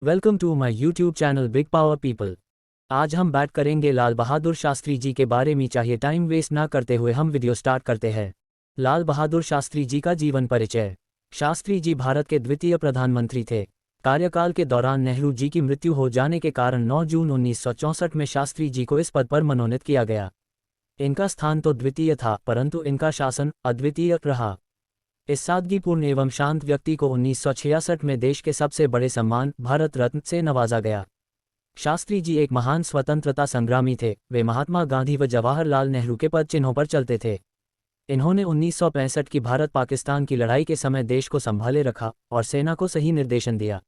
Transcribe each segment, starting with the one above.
Welcome to my YouTube channel Big Power People. आज हम बात करेंगे लाल बहादुर शास्त्री जी के बारे में। चाहिए टाइम वेस्ट ना करते हुए हम वीडियो स्टार्ट करते हैं। लाल बहादुर शास्त्री जी का जीवन परिचय। शास्त्री जी भारत के द्वितीय प्रधानमंत्री थे। कार्यकाल के दौरान नेहरू जी की मृत्यु हो जाने के कारण 9 जून 1964 में शास्त्री जी को इस पद पर मनोनीत किया गया। इनका स्थान तो द्वितीय था, परंतु इनका शासन अद्वितीय रहा। इस सादगीपूर्ण एवं शांत व्यक्ति को 1966 में देश के सबसे बड़े सम्मान भारत रत्न से नवाजा गया। शास्त्री जी एक महान स्वतंत्रता संग्रामी थे। वे महात्मा गांधी व जवाहरलाल नेहरू के पद चिन्हों पर चलते थे। इन्होंने 1965 की भारत पाकिस्तान की लड़ाई के समय देश को संभाले रखा और सेना को सही निर्देशन दिया।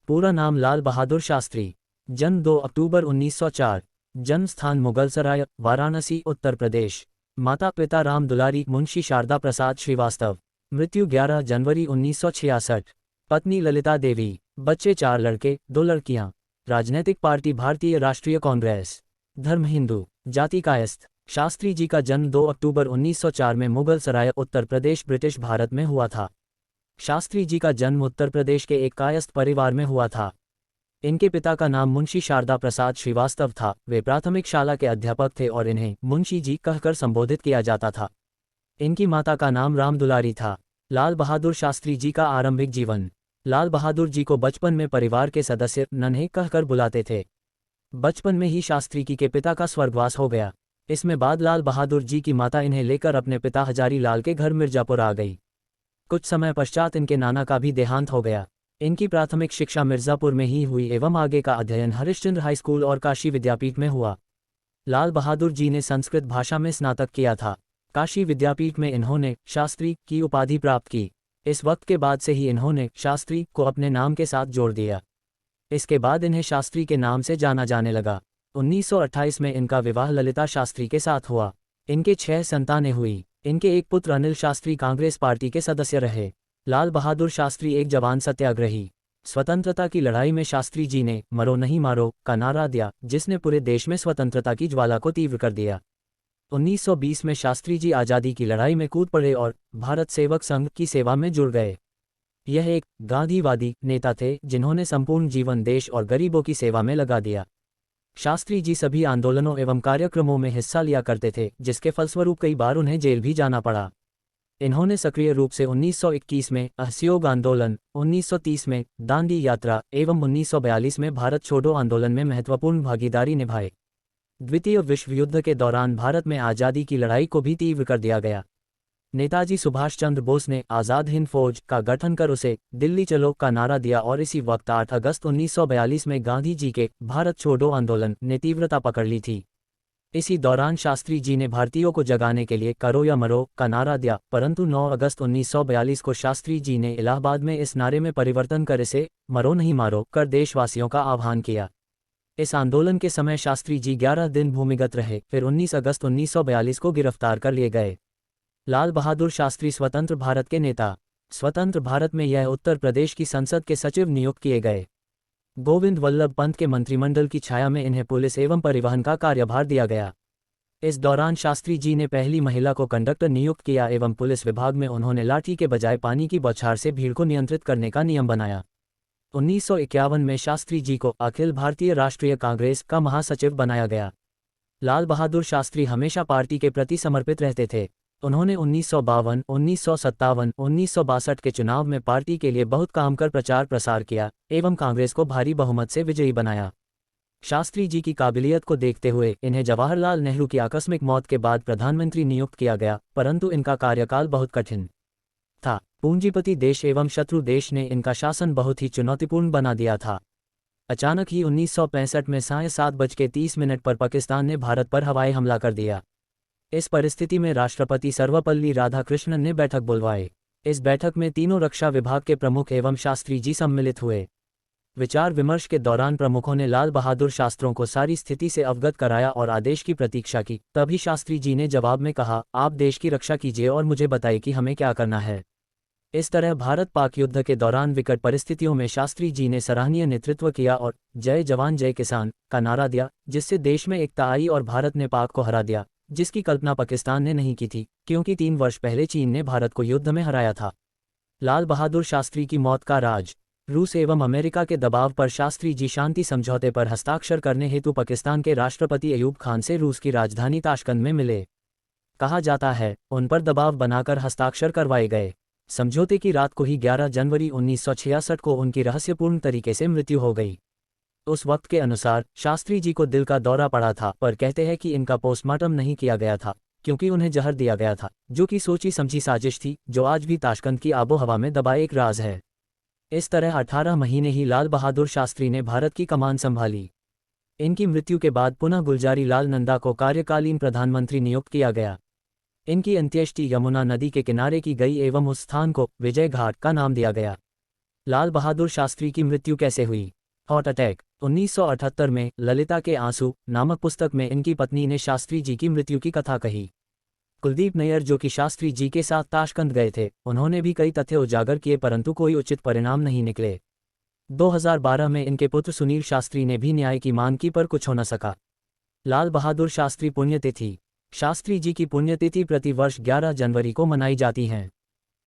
पूरा नाम लाल बहादुर शास्त्री। जन्म 2 अक्टूबर 1904। जन्म स्थान मुगलसराय, वाराणसी, उत्तर प्रदेश। माता पिता राम दुलारी मुंशी शारदा प्रसाद श्रीवास्तव। मृत्यु 11 जनवरी 1966। पत्नी ललिता देवी। बच्चे 4 लड़के 2 लड़कियां। राजनैतिक पार्टी भारतीय राष्ट्रीय कांग्रेस। धर्म हिंदू। जाति कायस्थ। शास्त्री जी का जन्म 2 अक्टूबर 1904 में मुगलसराय, उत्तर प्रदेश, ब्रिटिश भारत में हुआ था। शास्त्री जी का जन्म उत्तर प्रदेश के एक कायस्थ परिवार में हुआ था। इनके पिता का नाम मुंशी शारदा प्रसाद श्रीवास्तव था। वे प्राथमिक शाला के अध्यापक थे और इन्हें मुंशी जी कहकर संबोधित किया जाता था। इनकी माता का नाम राम दुलारी था। लाल बहादुर शास्त्री जी का आरंभिक जीवन। लाल बहादुर जी को बचपन में परिवार के सदस्य नन्हे कहकर बुलाते थे। बचपन में ही शास्त्री जी के पिता का स्वर्गवास हो गया। इसमें बाद लाल बहादुर जी की माता इन्हें लेकर अपने पिता हजारी लाल के घर मिर्जापुर आ गई। कुछ समय पश्चात इनके नाना का भी देहांत हो गया। इनकी प्राथमिक शिक्षा मिर्जापुर में ही हुई एवं आगे का अध्ययन हरिश्चंद्र हाई स्कूल और काशी विद्यापीठ में हुआ। लाल बहादुर जी ने संस्कृत भाषा में स्नातक किया था। काशी विद्यापीठ में इन्होंने शास्त्री की उपाधि प्राप्त की। इस वक्त के बाद से ही इन्होंने शास्त्री को अपने नाम के साथ जोड़ दिया। इसके बाद इन्हें शास्त्री के नाम से जाना जाने लगा। 1928 में इनका विवाह ललिता शास्त्री के साथ हुआ। इनके 6 संतानें हुई। इनके एक पुत्र अनिल शास्त्री कांग्रेस पार्टी के सदस्य रहे। लाल बहादुर शास्त्री एक जवान सत्याग्रही। स्वतंत्रता की लड़ाई में शास्त्री जी ने मरो नहीं मारो का नारा दिया, जिसने पूरे देश में स्वतंत्रता की ज्वाला को तीव्र कर दिया। 1920 में शास्त्री जी आज़ादी की लड़ाई में कूद पड़े और भारत सेवक संघ की सेवा में जुड़ गए। यह एक गांधीवादी नेता थे जिन्होंने संपूर्ण जीवन देश और गरीबों की सेवा में लगा दिया। शास्त्री जी सभी आंदोलनों एवं कार्यक्रमों में हिस्सा लिया करते थे, जिसके फलस्वरूप कई बार उन्हें जेल भी जाना पड़ा। इन्होंने सक्रिय रूप से 1921 में असहयोग आंदोलन, 1930 में दांडी यात्रा एवं 1942 में भारत छोड़ो आंदोलन में महत्वपूर्ण भागीदारी निभाई। द्वितीय विश्व युद्ध के दौरान भारत में आज़ादी की लड़ाई को भी तीव्र कर दिया गया। नेताजी सुभाष चंद्र बोस ने आज़ाद हिंद फौज का गठन कर उसे दिल्ली चलो का नारा दिया और इसी वक्त 8 अगस्त 1942 में गांधी जी के भारत छोड़ो आंदोलन ने तीव्रता पकड़ ली थी। इसी दौरान शास्त्री जी ने भारतीयों को जगाने के लिए करो या मरो का नारा दिया, परंतु 9 अगस्त 1942 को शास्त्री जी ने इलाहाबाद में इस नारे में परिवर्तन कर इसे मरो नहीं मारो कर देशवासियों का आह्वान किया। इस आंदोलन के समय शास्त्री जी 11 दिन भूमिगत रहे, फिर 19 अगस्त 1942 को गिरफ्तार कर लिए गए। लाल बहादुर शास्त्री स्वतंत्र भारत के नेता। स्वतंत्र भारत में यह उत्तर प्रदेश की संसद के सचिव नियुक्त किए गए। गोविंद वल्लभ पंत के मंत्रिमंडल की छाया में इन्हें पुलिस एवं परिवहन का कार्यभार दिया गया। इस दौरान शास्त्री जी ने पहली महिला को कंडक्टर नियुक्त किया एवं पुलिस विभाग में उन्होंने लाठी के बजाय पानी की बौछार से भीड़ को नियंत्रित करने का नियम बनाया। 1951 में शास्त्री जी को अखिल भारतीय राष्ट्रीय कांग्रेस का महासचिव बनाया गया। लाल बहादुर शास्त्री हमेशा पार्टी के प्रति समर्पित रहते थे। उन्होंने 1952, 1957, 1962 के चुनाव में पार्टी के लिए बहुत काम कर प्रचार प्रसार किया एवं कांग्रेस को भारी बहुमत से विजयी बनाया। शास्त्री जी की काबिलियत को देखते हुए इन्हें जवाहरलाल नेहरू की आकस्मिक मौत के बाद प्रधानमंत्री नियुक्त किया गया, परंतु इनका कार्यकाल बहुत कठिन था। पूंजीपति देश एवं शत्रु देश ने इनका शासन बहुत ही चुनौतीपूर्ण बना दिया था। अचानक ही 1965 में साढ़े 7:30 पर पाकिस्तान ने भारत पर हवाई हमला कर दिया। इस परिस्थिति में राष्ट्रपति सर्वपल्ली राधाकृष्णन ने बैठक बुलवाई। इस बैठक में तीनों रक्षा विभाग के प्रमुख एवं शास्त्री जी सम्मिलित हुए। विचार विमर्श के दौरान प्रमुखों ने लाल बहादुर शास्त्रों को सारी स्थिति से अवगत कराया और आदेश की प्रतीक्षा की। तभी शास्त्री जी ने जवाब में कहा, आप देश की रक्षा कीजिए और मुझे बताइए कि हमें क्या करना है। इस तरह भारत पाक युद्ध के दौरान विकट परिस्थितियों में शास्त्री जी ने सराहनीय नेतृत्व किया और जय जवान जय किसान का नारा दिया, जिससे देश में एकता आई और भारत ने पाक को हरा दिया, जिसकी कल्पना पाकिस्तान ने नहीं की थी, क्योंकि 3 वर्ष पहले चीन ने भारत को युद्ध में हराया था। लाल बहादुर शास्त्री की मौत का राज। रूस एवं अमेरिका के दबाव पर शास्त्री जी शांति समझौते पर हस्ताक्षर करने हेतु पाकिस्तान के राष्ट्रपति अयूब खान से रूस की राजधानी ताशकंद में मिले। कहा जाता है उन पर दबाव बनाकर हस्ताक्षर करवाए गए। समझौते की रात को ही 11 जनवरी 1966 को उनकी रहस्यपूर्ण तरीके से मृत्यु हो गई। उस वक्त के अनुसार शास्त्री जी को दिल का दौरा पड़ा था, पर कहते हैं कि इनका पोस्टमार्टम नहीं किया गया था क्योंकि उन्हें जहर दिया गया था, जो कि सोची समझी साजिश थी, जो आज भी ताशकंद की आबोहवा में दबा एक राज है। इस तरह 18 महीने ही लाल बहादुर शास्त्री ने भारत की कमान संभाली। इनकी मृत्यु के बाद पुनः गुलजारी लाल नंदा को कार्यकालीन प्रधानमंत्री नियुक्त किया गया। इनकी अंत्येष्टि यमुना नदी के किनारे की गई एवं उस स्थान को विजय घाट का नाम दिया गया। लाल बहादुर शास्त्री की मृत्यु कैसे हुई? Heart attack. 1978 में ललिता के आंसू नामक पुस्तक में इनकी पत्नी ने शास्त्री जी की मृत्यु की कथा कही। कुलदीप नैयर, जो कि शास्त्री जी के साथ ताशकंद गए थे, उन्होंने भी कई तथ्य उजागर किए, परंतु कोई उचित परिणाम नहीं निकले। 2012 में इनके पुत्र सुनील शास्त्री ने भी न्याय की मांग की, पर कुछ हो न सका। लाल बहादुर शास्त्री पुण्यतिथि। शास्त्री जी की पुण्यतिथि प्रति वर्ष 11 जनवरी को मनाई जाती हैं।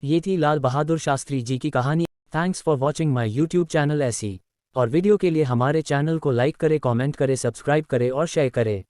ये थी लाल बहादुर शास्त्री जी की कहानी। Thanks for watching my YouTube channel. ऐसी और वीडियो के लिए हमारे चैनल को लाइक करें, कमेंट करें, सब्सक्राइब करें और शेयर करें।